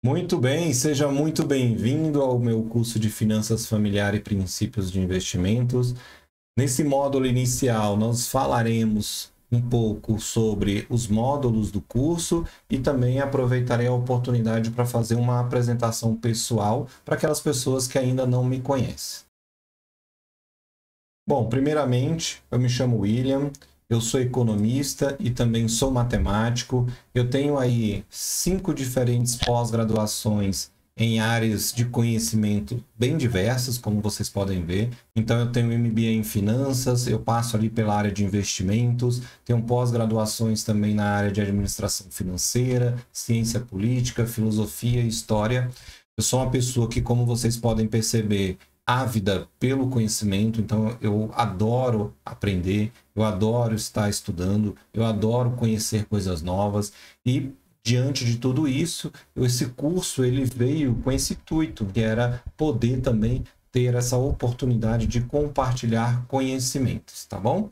Muito bem, seja muito bem-vindo ao meu curso de Finanças Familiar e Princípios de Investimentos. Nesse módulo inicial, nós falaremos um pouco sobre os módulos do curso e também aproveitarei a oportunidade para fazer uma apresentação pessoal para aquelas pessoas que ainda não me conhecem. Bom, primeiramente, eu me chamo William, eu sou economista e também sou matemático. Eu tenho aí 5 diferentes pós-graduações em áreas de conhecimento bem diversas, como vocês podem ver. Então, eu tenho MBA em finanças, eu passo ali pela área de investimentos, tenho pós-graduações também na área de administração financeira, ciência política, filosofia e história. Eu sou uma pessoa que, como vocês podem perceber, ávida pelo conhecimento, então eu adoro aprender, eu adoro estar estudando, eu adoro conhecer coisas novas e diante de tudo isso, esse curso ele veio com esse intuito, que era poder também ter essa oportunidade de compartilhar conhecimentos, tá bom?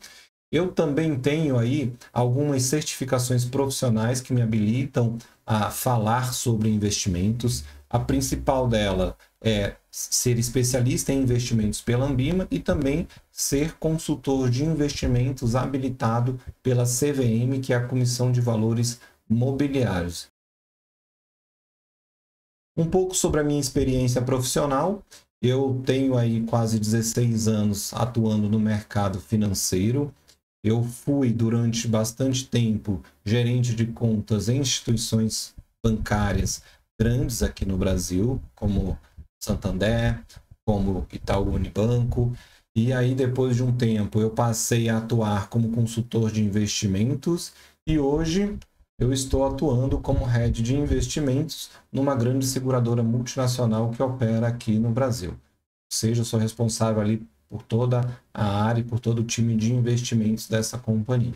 Eu também tenho aí algumas certificações profissionais que me habilitam a falar sobre investimentos. A principal dela é ser especialista em investimentos pela Anbima e também ser consultor de investimentos habilitado pela CVM, que é a Comissão de Valores Mobiliários. Um pouco sobre a minha experiência profissional. Eu tenho aí quase 16 anos atuando no mercado financeiro. Eu fui, durante bastante tempo, gerente de contas em instituições bancárias grandes aqui no Brasil, como Santander, como Itaú Unibanco. E aí, depois de um tempo, eu passei a atuar como consultor de investimentos e hoje eu estou atuando como head de investimentos numa grande seguradora multinacional que opera aqui no Brasil. Ou seja, eu sou responsável ali por toda a área e por todo o time de investimentos dessa companhia.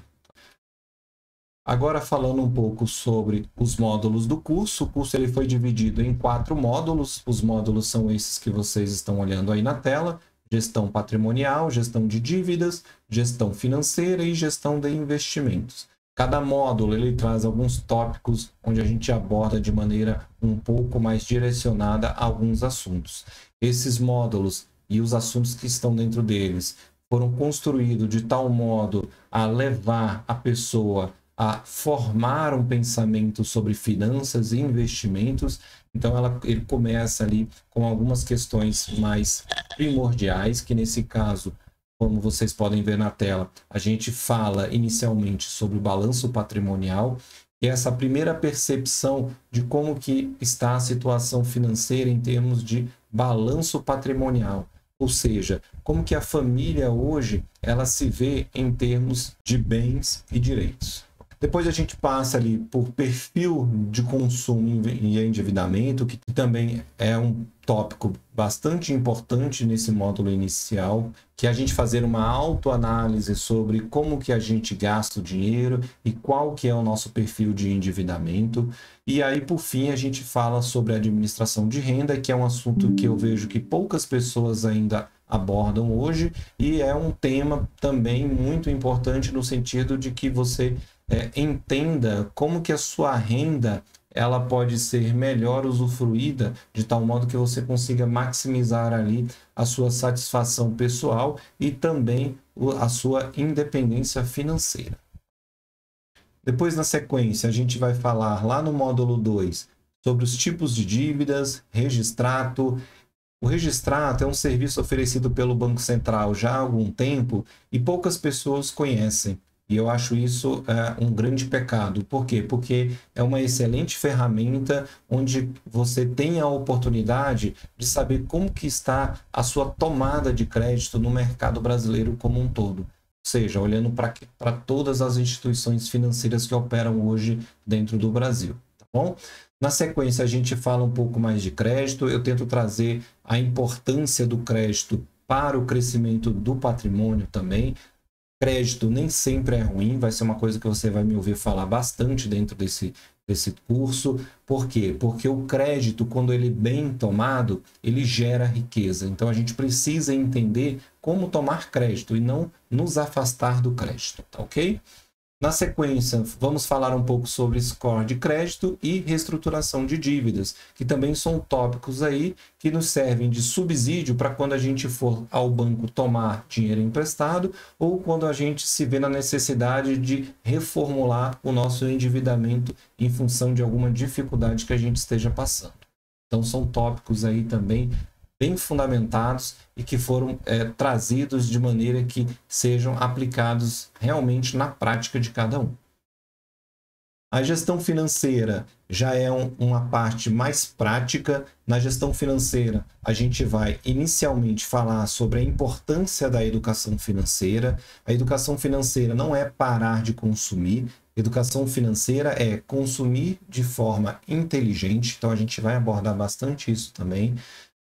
Agora falando um pouco sobre os módulos do curso, o curso ele foi dividido em 4 módulos. Os módulos são esses que vocês estão olhando aí na tela: gestão patrimonial, gestão de dívidas, gestão financeira e gestão de investimentos. Cada módulo ele traz alguns tópicos onde a gente aborda de maneira um pouco mais direcionada a alguns assuntos. Esses módulos e os assuntos que estão dentro deles foram construídos de tal modo a levar a pessoa a formar um pensamento sobre finanças e investimentos. Então, ele começa ali com algumas questões mais primordiais, que nesse caso, como vocês podem ver na tela, a gente fala inicialmente sobre o balanço patrimonial, e essa primeira percepção de como que está a situação financeira em termos de balanço patrimonial. Ou seja, como que a família hoje ela se vê em termos de bens e direitos. Depois a gente passa ali por perfil de consumo e endividamento, que também é um tópico bastante importante nesse módulo inicial, que é a gente fazer uma autoanálise sobre como que a gente gasta o dinheiro e qual que é o nosso perfil de endividamento. E aí, por fim, a gente fala sobre a administração de renda, que é um assunto que eu vejo que poucas pessoas ainda abordam hoje, e é um tema também muito importante no sentido de que você entenda como que a sua renda ela pode ser melhor usufruída de tal modo que você consiga maximizar ali a sua satisfação pessoal e também a sua independência financeira. Depois, na sequência, a gente vai falar lá no módulo 2 sobre os tipos de dívidas, registrato. O registrato é um serviço oferecido pelo Banco Central já há algum tempo e poucas pessoas conhecem. E eu acho isso um grande pecado. Por quê? Porque é uma excelente ferramenta onde você tem a oportunidade de saber como que está a sua tomada de crédito no mercado brasileiro como um todo. Ou seja, olhando para todas as instituições financeiras que operam hoje dentro do Brasil. Tá bom? Na sequência, a gente fala um pouco mais de crédito. Eu tento trazer a importância do crédito para o crescimento do patrimônio também. Crédito nem sempre é ruim, vai ser uma coisa que você vai me ouvir falar bastante dentro desse curso. Por quê? Porque o crédito, quando ele é bem tomado, ele gera riqueza. Então, a gente precisa entender como tomar crédito e não nos afastar do crédito, tá ok? Na sequência, vamos falar um pouco sobre score de crédito e reestruturação de dívidas, que também são tópicos aí que nos servem de subsídio para quando a gente for ao banco tomar dinheiro emprestado ou quando a gente se vê na necessidade de reformular o nosso endividamento em função de alguma dificuldade que a gente esteja passando. Então, são tópicos aí também bem fundamentados e que foram trazidos de maneira que sejam aplicados realmente na prática de cada um. A gestão financeira já é uma parte mais prática. Na gestão financeira, a gente vai inicialmente falar sobre a importância da educação financeira. A educação financeira não é parar de consumir. Educação financeira é consumir de forma inteligente. Então, a gente vai abordar bastante isso também.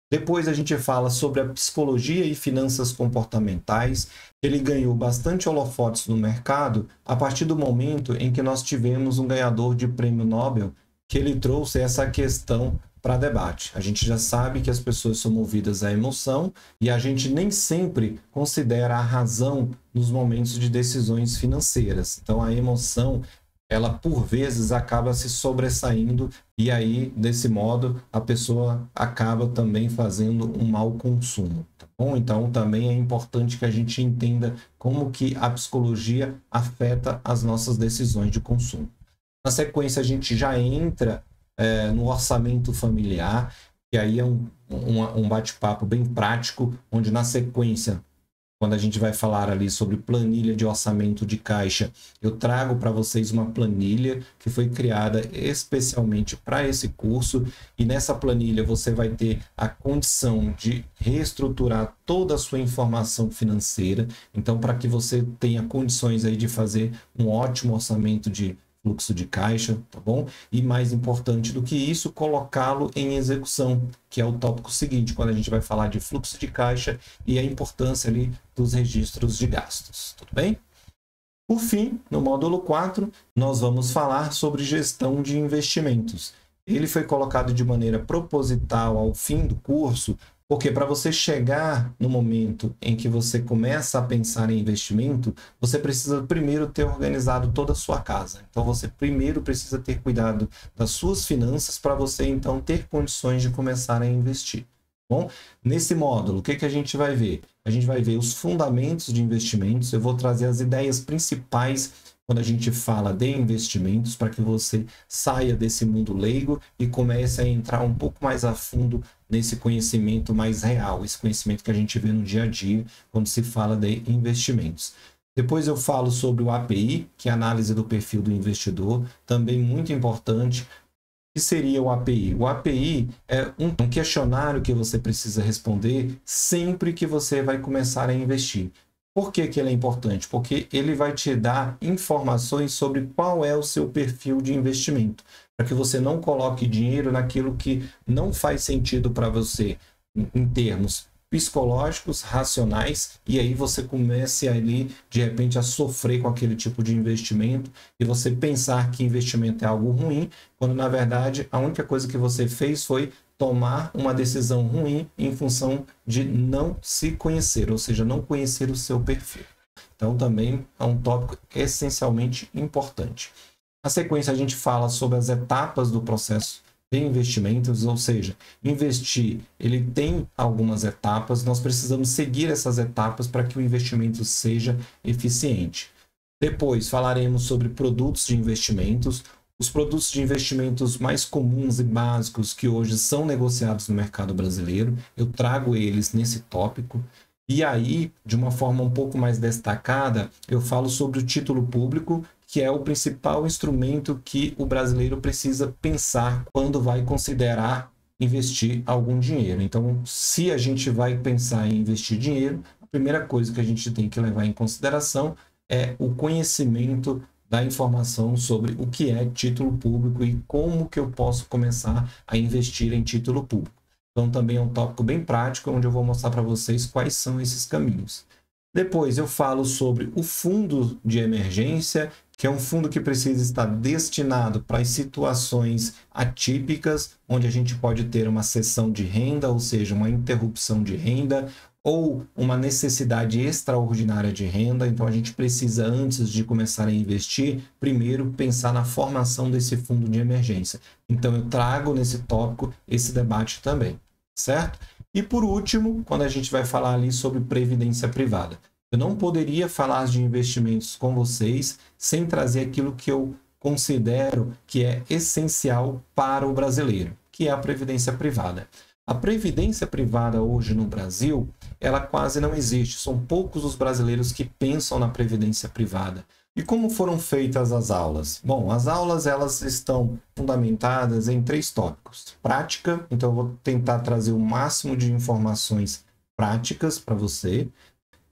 Depois a gente fala sobre a psicologia e finanças comportamentais. Ele ganhou bastante holofotes no mercado a partir do momento em que nós tivemos um ganhador de prêmio Nobel que ele trouxe essa questão para debate. A gente já sabe que as pessoas são movidas à emoção e a gente nem sempre considera a razão nos momentos de decisões financeiras. Então a emoção, ela por vezes acaba se sobressaindo e aí, desse modo, a pessoa acaba também fazendo um mau consumo, tá bom? Então, também é importante que a gente entenda como que a psicologia afeta as nossas decisões de consumo. Na sequência, a gente já entra no orçamento familiar, que aí é um bate-papo bem prático, onde na sequência, quando a gente vai falar ali sobre planilha de orçamento de caixa, eu trago para vocês uma planilha que foi criada especialmente para esse curso. E nessa planilha você vai ter a condição de reestruturar toda a sua informação financeira. Então, para que você tenha condições aí de fazer um ótimo orçamento de fluxo de caixa, tá bom? E mais importante do que isso, colocá-lo em execução, que é o tópico seguinte, quando a gente vai falar de fluxo de caixa e a importância ali dos registros de gastos, tudo bem? Por fim, no módulo 4, nós vamos falar sobre gestão de investimentos. Ele foi colocado de maneira proposital ao fim do curso, porque para você chegar no momento em que você começa a pensar em investimento, você precisa primeiro ter organizado toda a sua casa. Então, você primeiro precisa ter cuidado das suas finanças para você, então, ter condições de começar a investir. Bom, nesse módulo, o que a gente vai ver? A gente vai ver os fundamentos de investimentos. Eu vou trazer as ideias principais quando a gente fala de investimentos, para que você saia desse mundo leigo e comece a entrar um pouco mais a fundo nesse conhecimento mais real, esse conhecimento que a gente vê no dia a dia quando se fala de investimentos. Depois eu falo sobre o API, que é a análise do perfil do investidor, também muito importante. O que seria o API? O API é um questionário que você precisa responder sempre que você vai começar a investir. Por que ele é importante? Porque ele vai te dar informações sobre qual é o seu perfil de investimento, para que você não coloque dinheiro naquilo que não faz sentido para você em termos psicológicos, racionais, e aí você comece ali, de repente, a sofrer com aquele tipo de investimento e você pensar que investimento é algo ruim, quando na verdade a única coisa que você fez foi tomar uma decisão ruim em função de não se conhecer, ou seja, não conhecer o seu perfil. Então, também é um tópico essencialmente importante. Na sequência, a gente fala sobre as etapas do processo de investimentos, ou seja, investir, ele tem algumas etapas, nós precisamos seguir essas etapas para que o investimento seja eficiente. Depois, falaremos sobre produtos de investimentos. Os produtos de investimentos mais comuns e básicos que hoje são negociados no mercado brasileiro, eu trago eles nesse tópico. E aí, de uma forma um pouco mais destacada, eu falo sobre o título público, que é o principal instrumento que o brasileiro precisa pensar quando vai considerar investir algum dinheiro. Então, se a gente vai pensar em investir dinheiro, a primeira coisa que a gente tem que levar em consideração é o conhecimento da informação sobre o que é título público e como que eu posso começar a investir em título público. Então, também é um tópico bem prático, onde eu vou mostrar para vocês quais são esses caminhos. Depois, eu falo sobre o fundo de emergência, que é um fundo que precisa estar destinado para as situações atípicas, onde a gente pode ter uma cessão de renda, ou seja, uma interrupção de renda, ou uma necessidade extraordinária de renda. Então a gente precisa, antes de começar a investir, primeiro pensar na formação desse fundo de emergência. Então eu trago nesse tópico esse debate também, certo? E por último, quando a gente vai falar ali sobre previdência privada, eu não poderia falar de investimentos com vocês sem trazer aquilo que eu considero que é essencial para o brasileiro, que é a previdência privada. A previdência privada hoje no Brasil, ela quase não existe. São poucos os brasileiros que pensam na previdência privada. E como foram feitas as aulas? Bom, as aulas elas estão fundamentadas em 3 tópicos. Prática, então eu vou tentar trazer o máximo de informações práticas para você.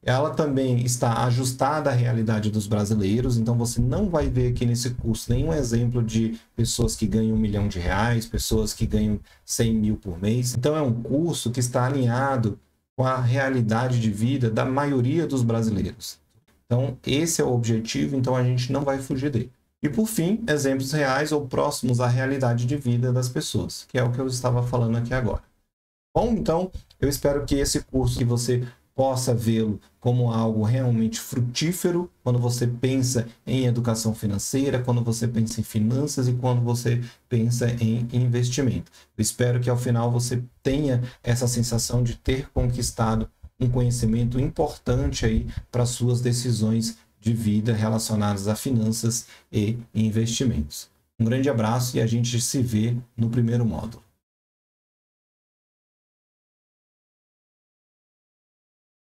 Ela também está ajustada à realidade dos brasileiros, então você não vai ver aqui nesse curso nenhum exemplo de pessoas que ganham R$1 milhão, pessoas que ganham 100 mil por mês. Então é um curso que está alinhado com a realidade de vida da maioria dos brasileiros. Então esse é o objetivo, então a gente não vai fugir dele. E por fim, exemplos reais ou próximos à realidade de vida das pessoas, que é o que eu estava falando aqui agora. Bom, então eu espero que esse curso que você possa vê-lo como algo realmente frutífero quando você pensa em educação financeira, quando você pensa em finanças e quando você pensa em investimento. Eu espero que ao final você tenha essa sensação de ter conquistado um conhecimento importante aí para suas decisões de vida relacionadas a finanças e investimentos. Um grande abraço e a gente se vê no primeiro módulo.